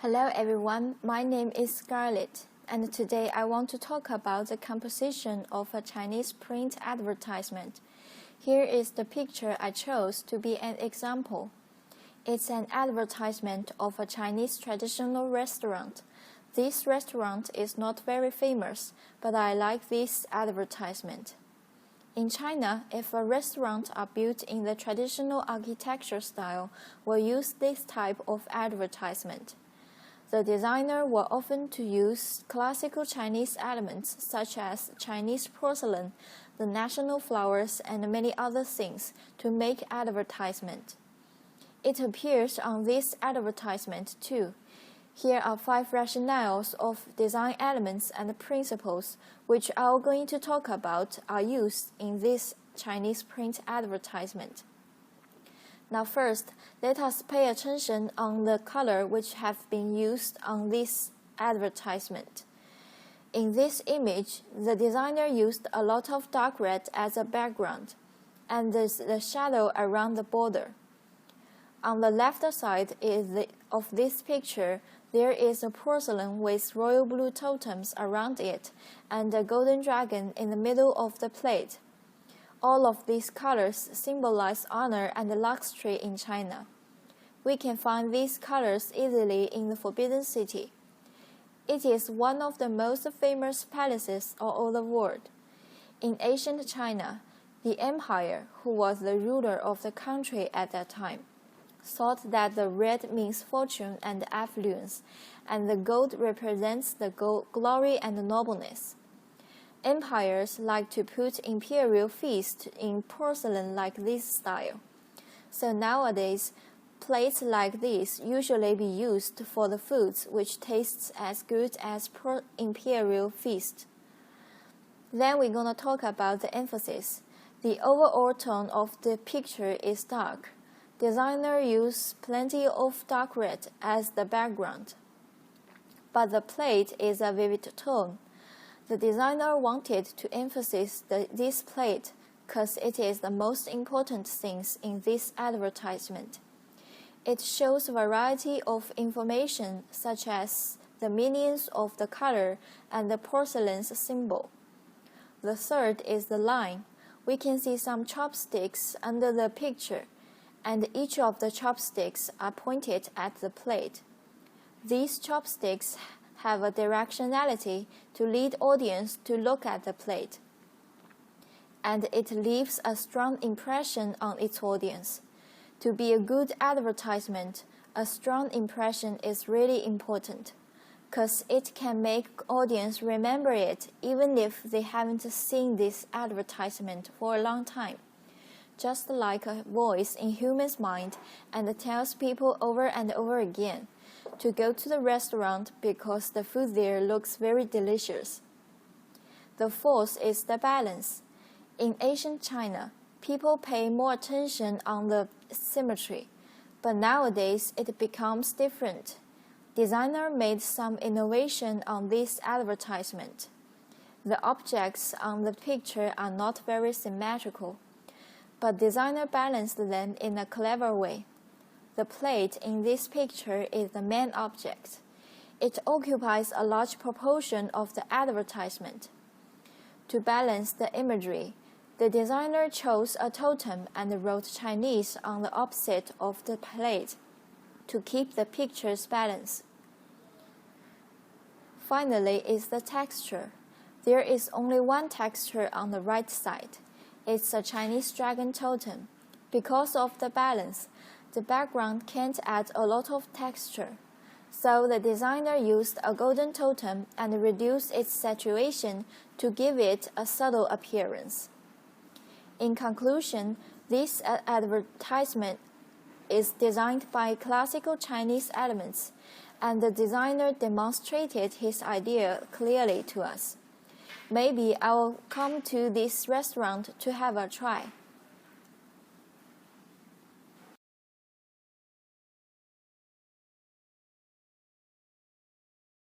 Hello everyone, my name is Scarlet, and today I want to talk about the composition of a Chinese print advertisement. Here is the picture I chose to be an example. It's an advertisement of a Chinese traditional restaurant. This restaurant is not very famous, but I like this advertisement. In China, if a restaurant are built in the traditional architecture style, we'll use this type of advertisement. The designer will often to use classical Chinese elements such as Chinese porcelain, the national flowers, and many other things to make advertisement. It appears on this advertisement too. Here are 5 rationales of design elements and principles which I'm going to talk about are used in this Chinese print advertisement. Now first, let us pay attention on the color which have been used on this advertisement. In this image, the designer used a lot of dark red as a background, and there's the shadow around the border. On the left side of this picture, there is a porcelain with royal blue totems around it and a golden dragon in the middle of the plate. All of these colors symbolize honor and luxury in China. We can find these colors easily in the Forbidden City. It is one of the most famous palaces all over the world. In ancient China, the emperor, who was the ruler of the country at that time, thought that the red means fortune and affluence, and the gold represents the glory and nobleness. Empires like to put imperial feasts in porcelain like this style. So nowadays, plates like this usually be used for the foods which tastes as good as imperial feast. Then we're going to talk about the emphasis. The overall tone of the picture is dark. Designer used plenty of dark red as the background. But the plate is a vivid tone. The designer wanted to emphasize this plate because it is the most important things in this advertisement. It shows a variety of information such as the meanings of the color and the porcelain's symbol. The third is the line. We can see some chopsticks under the picture, and each of the chopsticks are pointed at the plate. These chopsticks have a directionality to lead audience to look at the plate, and it leaves a strong impression on its audience. To be a good advertisement, a strong impression is really important, because it can make audience remember it even if they haven't seen this advertisement for a long time. Just like a voice in human's mind and tells people over and over again to go to the restaurant because the food there looks very delicious. The fourth is the balance. In ancient China, people pay more attention on the symmetry, but nowadays it becomes different. Designer made some innovation on this advertisement. The objects on the picture are not very symmetrical, but designer balanced them in a clever way. The plate in this picture is the main object. It occupies a large proportion of the advertisement. To balance the imagery, the designer chose a totem and wrote Chinese on the opposite of the plate to keep the picture's balance. Finally is the texture. There is only one texture on the right side. It's a Chinese dragon totem. Because of the balance, the background can't add a lot of texture. So the designer used a golden totem and reduced its saturation to give it a subtle appearance. In conclusion, this advertisement is designed by classical Chinese elements, and the designer demonstrated his idea clearly to us. Maybe I will come to this restaurant to have a try.